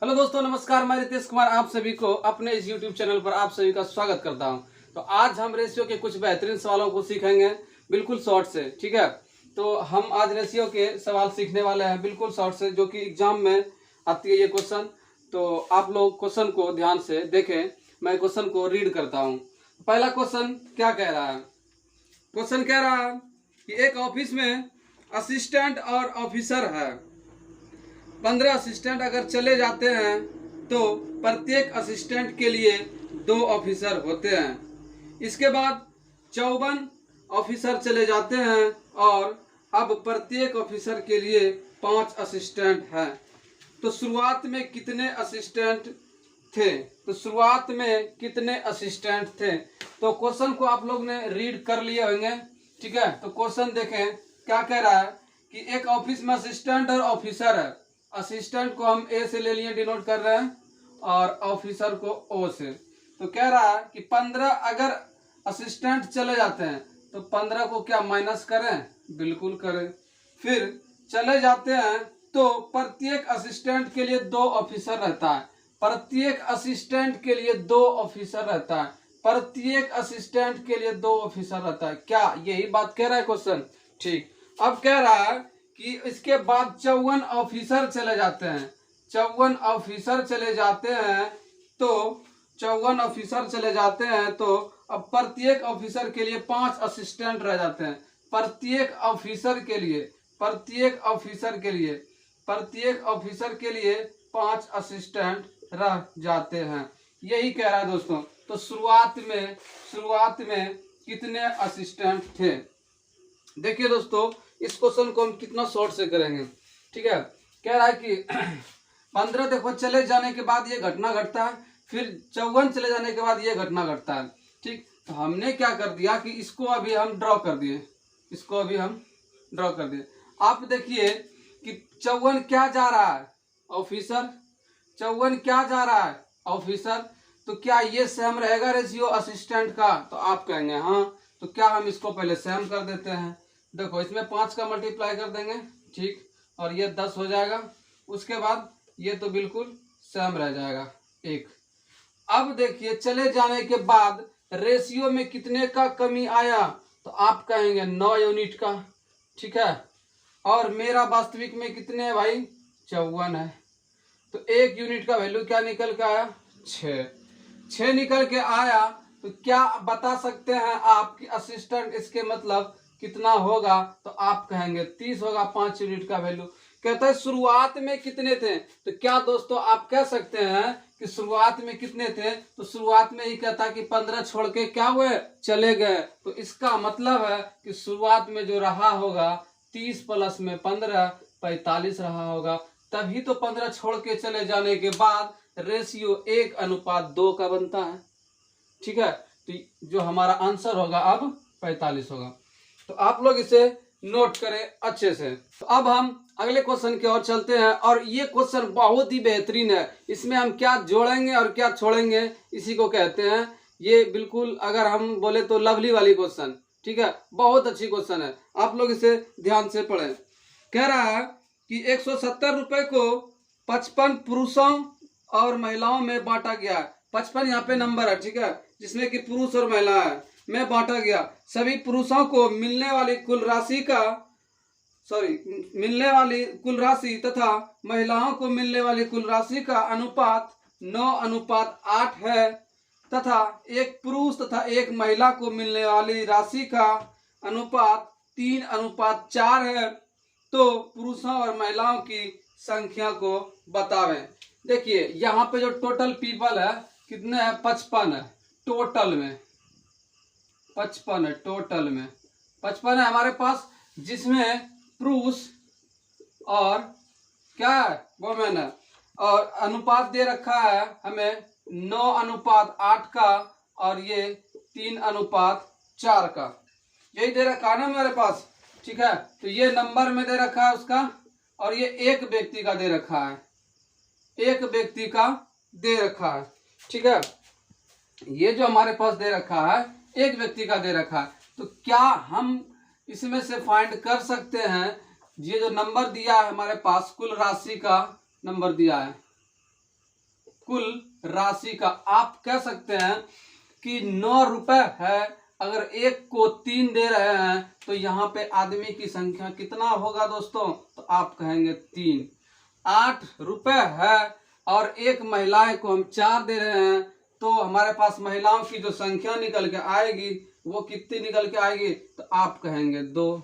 Hello दोस्तों, नमस्कार। मैं रितेश कुमार आप सभी को अपने इस YouTube चैनल पर आप सभी का स्वागत करता हूं। तो आज हम रेशियो के कुछ बेहतरीन सवालों को सीखेंगे, बिल्कुल शॉर्ट से। ठीक है, तो हम आज रेशियो के सवाल सीखने वाले हैं बिल्कुल शॉर्ट से, जो कि एग्जाम में आती है ये क्वेश्चन। तो आप लोग क्वेश्चन को ध्यान से देखें। मैं क्वेश्चन को रीड करता हूँ। पहला क्वेश्चन क्या कह रहा है? क्वेश्चन कह रहा है कि एक ऑफिस में असिस्टेंट और ऑफिसर है। 15 असिस्टेंट अगर चले जाते हैं तो प्रत्येक असिस्टेंट के लिए 2 ऑफिसर होते हैं। इसके बाद 54 ऑफिसर चले जाते हैं और अब प्रत्येक ऑफिसर के लिए 5 असिस्टेंट हैं। तो शुरुआत में कितने असिस्टेंट थे? तो क्वेश्चन को आप लोग ने रीड कर लिए होंगे। ठीक है, तो क्वेश्चन देखें क्या कह रहा है कि एक ऑफिस में असिस्टेंट और ऑफिसर है। असिस्टेंट को हम ए से ले लिए, डिनोट कर रहे हैं, और ऑफिसर को ओ से। तो कह रहा है कि 15 अगर असिस्टेंट चले जाते हैं तो 15 को क्या माइनस करें? बिल्कुल करें। फिर चले जाते हैं तो प्रत्येक असिस्टेंट के लिए 2 ऑफिसर रहता है। प्रत्येक असिस्टेंट के लिए 2 ऑफिसर रहता है। प्रत्येक असिस्टेंट के लिए 2 ऑफिसर रहता है। क्या यही बात कह रहा है क्वेश्चन? ठीक। अब कह रहा है कि इसके बाद 54 ऑफिसर चले जाते हैं। 54 ऑफिसर चले जाते हैं तो 54 ऑफिसर चले जाते हैं तो अब प्रत्येक ऑफिसर के लिए 5 असिस्टेंट रह जाते हैं। प्रत्येक ऑफिसर के लिए 5 असिस्टेंट रह जाते हैं। यही कह रहा है दोस्तों। तो शुरुआत में कितने असिस्टेंट थे? देखिए दोस्तों, इस क्वेश्चन को हम कितना शॉर्ट से करेंगे। ठीक है, कह रहा है कि 15 देखो चले जाने के बाद ये घटना घटता है, फिर 54 चले जाने के बाद ये घटना घटता है। ठीक, तो हमने क्या कर दिया कि इसको अभी हम ड्रॉ कर दिए। आप देखिए कि 54 क्या जा रहा है? ऑफिसर। 54 क्या जा रहा है? ऑफिसर। तो क्या ये सेम रहेगा रेशियो असिस्टेंट का? तो आप कहेंगे हाँ। तो क्या हम इसको पहले सेम कर देते हैं। देखो, इसमें 5 का मल्टीप्लाई कर देंगे, ठीक, और ये 10 हो जाएगा। उसके बाद ये तो बिल्कुल सेम रह जाएगा 1। अब देखिए, चले जाने के बाद रेशियो में कितने का कमी आया? तो आप कहेंगे 9 यूनिट का। ठीक है, और मेरा वास्तविक में कितने है भाई? 54 है। तो 1 यूनिट का वैल्यू क्या निकल के आया? 6 निकल के आया। तो क्या बता सकते हैं आप कि असिस्टेंट इसके मतलब कितना होगा? तो आप कहेंगे 30 होगा 5 यूनिट का वैल्यू। कहता है शुरुआत में कितने थे? तो क्या दोस्तों आप कह सकते हैं कि शुरुआत में कितने थे? तो शुरुआत में ही कहता कि 15 छोड़ के क्या हुए? चले गए। तो इसका मतलब है कि शुरुआत में जो रहा होगा 30 प्लस में 15 45 रहा होगा। तभी तो 15 छोड़ के चले जाने के बाद रेशियो 1:2 का बनता है। ठीक है, तो जो हमारा आंसर होगा अब 45 होगा। तो आप लोग इसे नोट करें अच्छे से। तो अब हम अगले क्वेश्चन की ओर चलते हैं, और ये क्वेश्चन बहुत ही बेहतरीन है। इसमें हम क्या जोड़ेंगे और क्या छोड़ेंगे इसी को कहते हैं। ये बिल्कुल अगर हम बोले तो लवली वाली क्वेश्चन। ठीक है, बहुत अच्छी क्वेश्चन है, आप लोग इसे ध्यान से पढ़ें। कह रहा है कि 170 रुपए को 55 पुरुषों और महिलाओं में बांटा गया। 55 यहाँ पे नंबर है, ठीक है, जिसमें कि पुरुष और महिला है, में बांटा गया। सभी पुरुषों को मिलने वाली कुल राशि तथा महिलाओं को मिलने वाली कुल राशि का अनुपात 9:8 है, तथा एक पुरुष तथा एक महिला को मिलने वाली राशि का अनुपात 3:4 है। तो पुरुषों और महिलाओं की संख्या को बतावें। देखिए, यहाँ पे जो टोटल पीपल है कितने हैं? 55 है टोटल में। 55 है हमारे पास, जिसमें पुरुष और क्या है? वोमेन है। और अनुपात दे रखा है हमें 9:8 का, और ये 3:4 का। यही दे रखा है ना हमारे पास। ठीक है, तो ये नंबर में दे रखा है उसका, और ये एक व्यक्ति का दे रखा है। ठीक है, ये जो हमारे पास दे रखा है एक व्यक्ति का दे रखा है। तो क्या हम इसमें से फाइंड कर सकते हैं? ये जो नंबर दिया है हमारे पास, कुल राशि का नंबर दिया है, कुल राशि का। आप कह सकते हैं कि 9 रुपए है, अगर एक को 3 दे रहे हैं तो यहाँ पे आदमी की संख्या कितना होगा दोस्तों, तो आप कहेंगे 3। 8 रुपए है और एक महिलाएं को हम 4 दे रहे हैं, तो हमारे पास महिलाओं की जो संख्या निकल के आएगी वो कितनी निकल के आएगी, तो आप कहेंगे 2।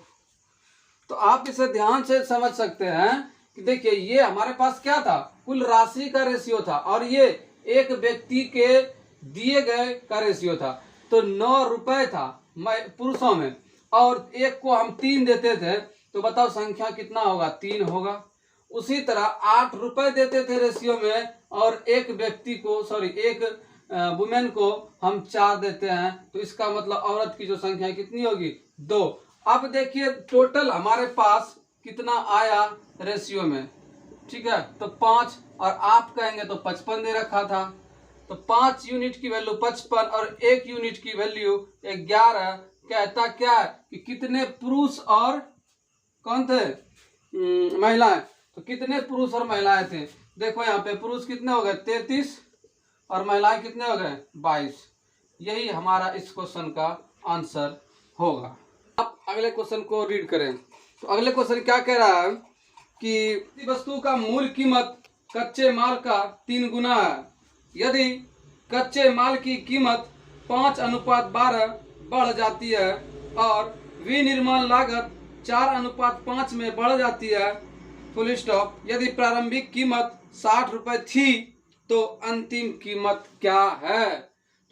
तो आप इसे ध्यान से समझ सकते हैं कि देखिए ये हमारे पास क्या था, कुल राशि का रेशियो था और ये एक व्यक्ति के दिए गए का रेशियो था। तो 9 रुपए था पुरुषों में और एक को हम 3 देते थे, तो बताओ संख्या कितना होगा, 3 होगा। उसी तरह 8 रुपए देते थे रेशियो में और एक व्यक्ति को एक वुमेन को हम 4 देते हैं, तो इसका मतलब औरत की जो संख्या कितनी होगी, 2। अब देखिए टोटल हमारे पास कितना आया रेशियो में, ठीक है, तो 5 और आप कहेंगे तो 55 दे रखा था। तो 5 यूनिट की वैल्यू 55 और 1 यूनिट की वैल्यू 11। कहता क्या है कि कितने पुरुष और कौन थे, महिलाएं। तो कितने पुरुष और महिलाएं थे, देखो यहाँ पे पुरुष कितने हो गए 33 और महिलाएं कितने हो गए 22। यही हमारा इस क्वेश्चन का आंसर होगा। अब अगले क्वेश्चन को रीड करें। तो अगले क्वेश्चन क्या कह रहा है कि वस्तु का मूल कीमत कच्चे माल का 3 गुना है। यदि कच्चे माल की कीमत 5:12 बढ़ जाती है और विनिर्माण लागत 4:5 में बढ़ जाती है, फुल स्टॉप। यदि प्रारंभिक कीमत 60 रुपए थी तो अंतिम कीमत क्या है।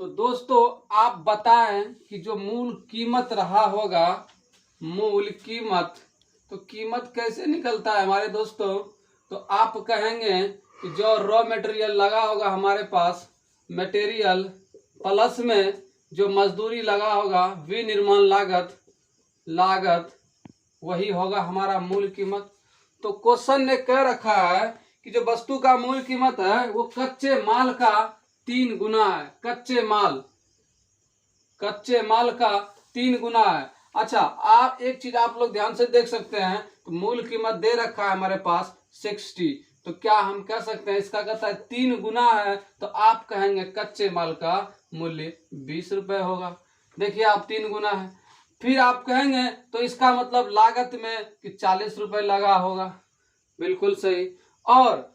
तो दोस्तों आप बताएं कि जो मूल कीमत रहा होगा, मूल कीमत, तो कीमत कैसे निकलता है हमारे दोस्तों। तो आप कहेंगे कि जो रॉ मटेरियल लगा होगा हमारे पास, मटेरियल प्लस में जो मजदूरी लगा होगा, विनिर्माण लागत वही होगा हमारा मूल कीमत। तो क्वेश्चन ने कह रखा है कि जो वस्तु का मूल कीमत है वो कच्चे माल का 3 गुना है। कच्चे माल का 3 गुना है। अच्छा, आप एक चीज आप लोग ध्यान से देख सकते हैं, तो मूल कीमत दे रखा है हमारे पास 60, तो क्या हम कह सकते हैं इसका कहता है 3 गुना है, तो आप कहेंगे कच्चे माल का मूल्य 20 रुपए होगा। देखिए आप 3 गुना है। फिर आप कहेंगे तो इसका मतलब लागत में कि 40 रुपए लगा होगा, बिल्कुल सही। और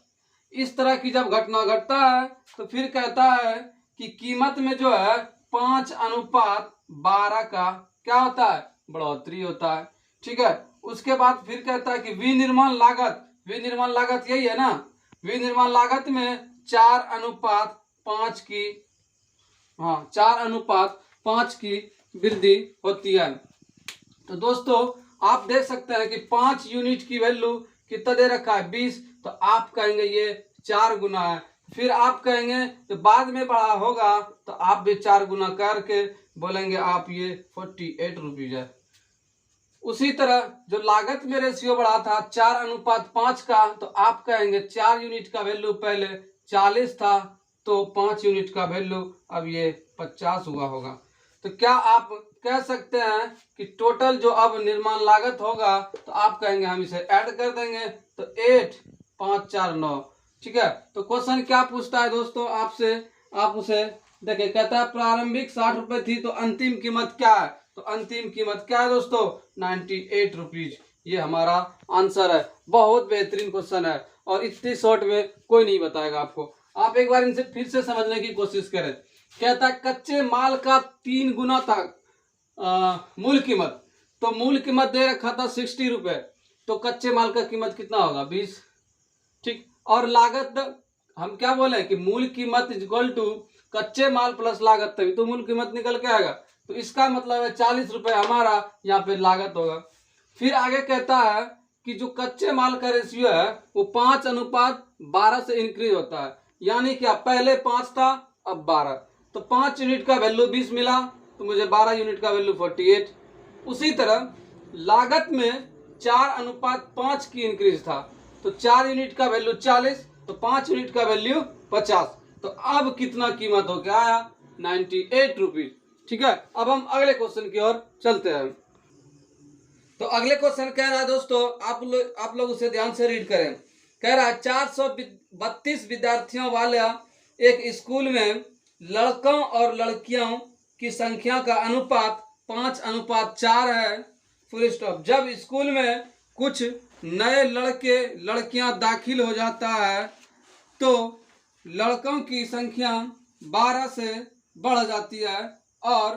इस तरह की जब घटना घटता है तो फिर कहता है कि कीमत में जो है 5:12 का क्या होता है, बढ़ोतरी होता है, ठीक है। उसके बाद फिर कहता है कि विनिर्माण लागत यही है ना, विनिर्माण लागत में 4:5 की 4:5 की वृद्धि होती है। तो दोस्तों आप देख सकते हैं कि 5 यूनिट की वैल्यू कितना दे रखा है 20, तो आप कहेंगे ये 4 गुना है। फिर आप कहेंगे तो बाद में बढ़ा होगा तो आप भी 4 गुना करके बोलेंगे आप ये 48 रुपीज है। उसी तरह जो लागत में रेशियो बढ़ा था 4:5 का, तो आप कहेंगे 4 यूनिट का वैल्यू पहले 40 था, तो 5 यूनिट का वैल्यू अब ये 50 हुआ होगा। तो क्या आप कह सकते हैं कि टोटल जो अब निर्माण लागत होगा, तो आप कहेंगे हम इसे ऐड कर देंगे, तो 8 5 4 9, ठीक है। तो क्वेश्चन क्या पूछता है दोस्तों आपसे, आप उसे देखिए, कहता है प्रारंभिक 60 रुपए थी तो अंतिम कीमत क्या है। तो अंतिम कीमत क्या है दोस्तों, 98 रुपीज। ये हमारा आंसर है। बहुत बेहतरीन क्वेश्चन है और इतनी शॉर्ट में कोई नहीं बताएगा आपको। आप एक बार इनसे फिर से समझने की कोशिश करें। कहता है कच्चे माल का 3 गुना था मूल कीमत, तो मूल कीमत दे रखा था 60 रुपए, तो कच्चे माल का कीमत कितना होगा 20, ठीक। और लागत हम क्या बोले कि मूल कीमत इक्वल टू कच्चे माल प्लस लागत, तभी तो मूल कीमत निकल के आएगा। तो इसका मतलब है 40 रुपए हमारा यहाँ पे लागत होगा। फिर आगे कहता है कि जो कच्चे माल का रेशियो है वो 5:12 से इंक्रीज होता है, यानी क्या पहले 5 था अब 12, तो 5 यूनिट का वैल्यू 20 मिला, तो मुझे 12 यूनिट का वैल्यू 48। उसी तरह लागत में 4:5 की इंक्रीज था, तो 4 यूनिट का वैल्यू 40, तो 5 यूनिट का वैल्यू 50। तो अब कितना कीमत हो गया आया 98 रुपीज, ठीक है। अब हम अगले क्वेश्चन की ओर चलते हैं। तो अगले क्वेश्चन कह रहा है दोस्तों, आप लोग उसे ध्यान से रीड करें। कह रहा है 432 विद्यार्थियों वाला एक स्कूल में लड़कों और लड़कियों की संख्या का अनुपात 5:4 है, फुल स्टॉप। जब स्कूल में कुछ नए लड़के लड़कियां दाखिल हो जाता है तो लड़कों की संख्या 12 से बढ़ जाती है और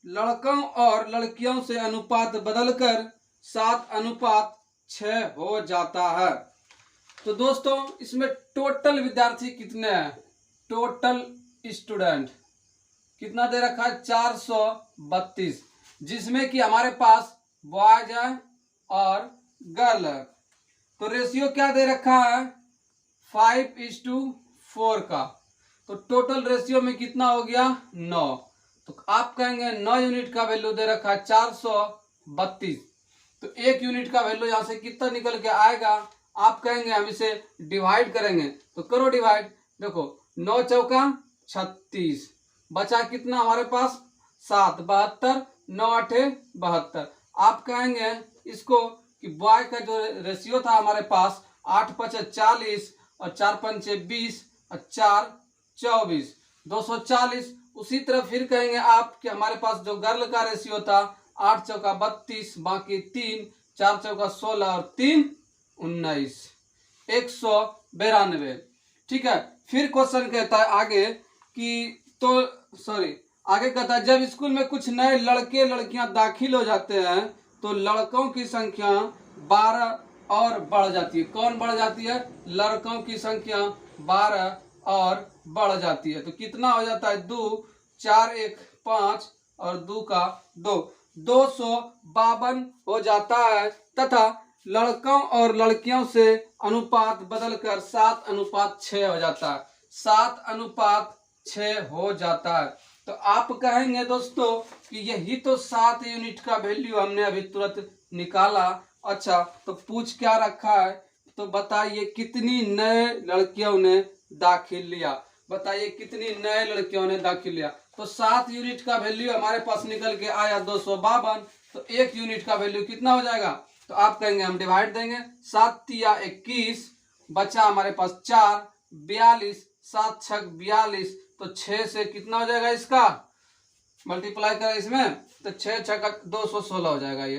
लड़कों और लड़कियों से अनुपात बदलकर 7:6 हो जाता है। तो दोस्तों इसमें टोटल विद्यार्थी कितने हैं? टोटल स्टूडेंट कितना दे रखा है? 432, जिसमें कि हमारे पास बॉयज है और गर्ल है। तो रेशियो क्या दे रखा है? 5:4 का। तो टोटल रेशियो में कितना हो गया? 9। तो आप कहेंगे 9 यूनिट का वैल्यू दे रखा है 432, तो 1 यूनिट का वैल्यू यहां से कितना निकल के आएगा? आप कहेंगे हम इसे डिवाइड करेंगे, तो करो डिवाइड। देखो 9 चौका 36, बचा कितना हमारे पास? 7, 72, 9 8 72। आप कहेंगे इसको कि बॉय का जो रेशियो था हमारे पास 8 5 40 और 4 5 20 और 4 24, 240। उसी तरह फिर कहेंगे आप कि हमारे पास जो गर्ल का रेशियो था 8 चौका 32, बाकी 3, 4 चौका 16 और 3 19, 192। ठीक है। फिर क्वेश्चन कहता है आगे कि आगे कहता है जब स्कूल में कुछ नए लड़के लड़कियां दाखिल हो जाते हैं तो लड़कों की संख्या 12 और बढ़ जाती है। कौन बढ़ जाती है? लड़कों की संख्या 12 और बढ़ जाती है। तो कितना हो जाता है? 2 4 1 5 और 2 का 2, 252 हो जाता है तथा लड़कों और लड़कियों से अनुपात बदलकर 7:6 हो जाता है। 7:6 हो जाता है। तो आप कहेंगे दोस्तों कि यही तो 7 यूनिट का वैल्यू हमने अभी तुरंत निकाला। अच्छा, तो पूछ क्या रखा है? तो बताइए कितनी नए लड़कियों ने दाखिल लिया? बताइए कितनी नए लड़कियों ने दाखिल लिया? तो 7 यूनिट का वैल्यू हमारे पास निकल के आया 252। तो 1 यूनिट का वैल्यू कितना हो जाएगा? तो आप कहेंगे हम डिवाइड देंगे। 7 तिया 21, बचा हमारे पास 4, 42, 7 6 42। तो 6 से कितना हो जाएगा? इसका मल्टीप्लाई करें इसमें तो 6 6 216 हो जाएगा ये।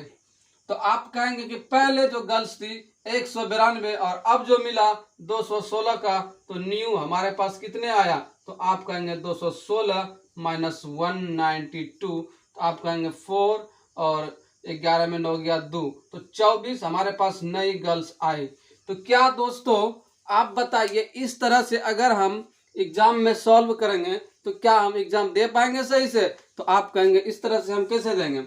तो आप कहेंगे कि पहले जो गर्ल्स थी 192 और अब जो मिला 216 का, तो न्यू हमारे पास कितने आया? तो आप कहेंगे 216 माइनस 192। तो आप कहेंगे 4 और 11 में 9 गया 2, तो 24 हमारे पास नई गर्ल्स आई। तो क्या दोस्तों आप बताइए इस तरह से अगर हम एग्जाम में सॉल्व करेंगे तो क्या हम एग्जाम दे पाएंगे सही से? तो आप कहेंगे इस तरह से हम कैसे देंगे?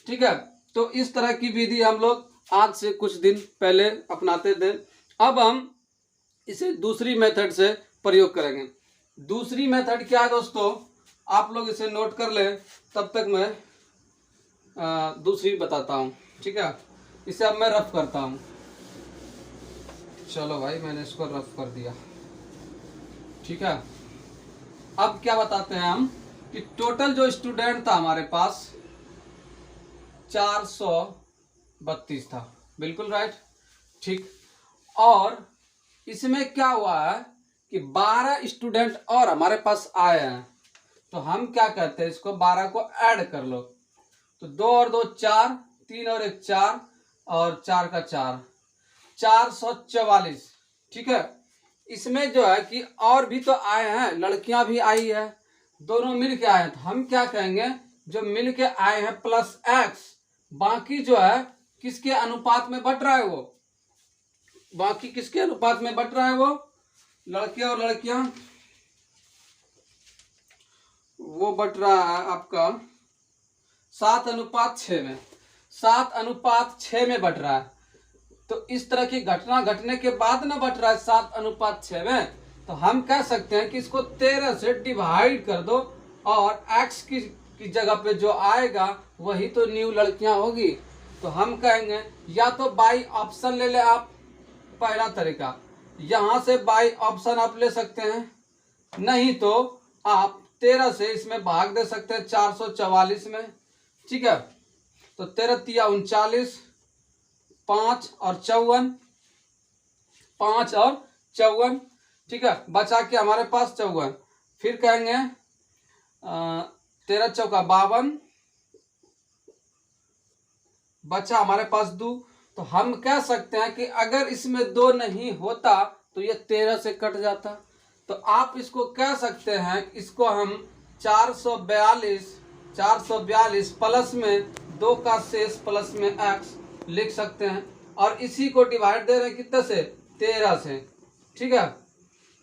ठीक है। तो इस तरह की विधि हम लोग आज से कुछ दिन पहले अपनाते थे। अब हम इसे दूसरी मेथड से प्रयोग करेंगे। दूसरी मेथड क्या है दोस्तों? आप लोग इसे नोट कर लें, तब तक मैं दूसरी बताता हूँ। ठीक है। इसे अब मैं रफ करता हूँ। चलो भाई, मैंने इसको रफ कर दिया। ठीक है। अब क्या बताते हैं हम कि टोटल जो स्टूडेंट था हमारे पास 432 था। बिल्कुल राइट। ठीक। और इसमें क्या हुआ है कि 12 स्टूडेंट और हमारे पास आए हैं। तो हम क्या कहते हैं, इसको 12 को ऐड कर लो। तो 2 और 2 4, 3 और 1 4 और 4 का 4, 444। ठीक है। इसमें जो है कि और भी तो आए हैं, लड़कियां भी आई है, दोनों मिल के आए हैं। तो हम क्या कहेंगे, जो मिल के आए हैं प्लस एक्स, बाकी जो है किसके अनुपात में बट रहा है? वो बाकी किसके अनुपात में बट रहा है? वो लड़के और लड़कियां, वो बट रहा है आपका 7:6 में। 7:6 में बट रहा है। तो इस तरह की घटना घटने के बाद ना बट रहा है 7:6 में। तो हम कह सकते हैं कि इसको 13 से डिवाइड कर दो और x की जगह पे जो आएगा वही तो न्यू लड़कियां होगी। तो हम कहेंगे या तो बाई ऑप्शन ले ले आप, पहला तरीका, यहां से बाई ऑप्शन आप ले सकते हैं, नहीं तो आप 13 से इसमें भाग दे सकते हैं 444 में। ठीक है। तो 13 तिया 39, 5 और 54, 5 और 54, ठीक है, बचा के हमारे पास 54। फिर कहेंगे 13 चौका 52, बचा हमारे पास 2। तो हम कह सकते हैं कि अगर इसमें 2 नहीं होता तो ये 13 से कट जाता। तो आप इसको कह सकते हैं, इसको हम 442 प्लस में 2 का शेष प्लस में x लिख सकते हैं। और इसी को डिवाइड दे रहे हैं कितने से, 13 से। ठीक है,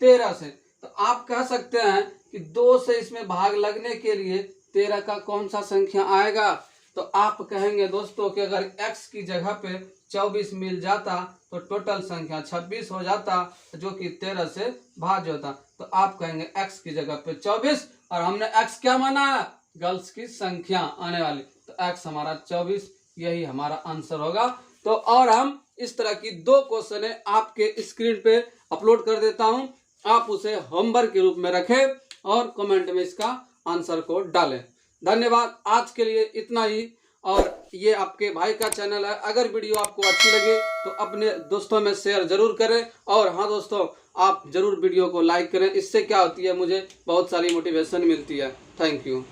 13 से। तो आप कह सकते हैं कि 2 से इसमें भाग लगने के लिए 13 का कौन सा संख्या आएगा। तो आप कहेंगे दोस्तों कि अगर x की जगह पे 24 मिल जाता तो टोटल संख्या 26 हो जाता, जो कि 13 से भाज्य होता। तो आप कहेंगे x की जगह पे 24, और हमने x क्या माना, गर्ल्स की संख्या आने वाली, तो x हमारा 24, यही हमारा आंसर होगा। तो और हम इस तरह की 2 क्वेश्चन आपके स्क्रीन पे अपलोड कर देता हूं, आप उसे होमवर्क के रूप में रखें और कमेंट में इसका आंसर को डालें। धन्यवाद, आज के लिए इतना ही। और ये आपके भाई का चैनल है, अगर वीडियो आपको अच्छी लगे तो अपने दोस्तों में शेयर जरूर करें। और हाँ दोस्तों, आप जरूर वीडियो को लाइक करें, इससे क्या होती है, मुझे बहुत सारी मोटिवेशन मिलती है। Thank you.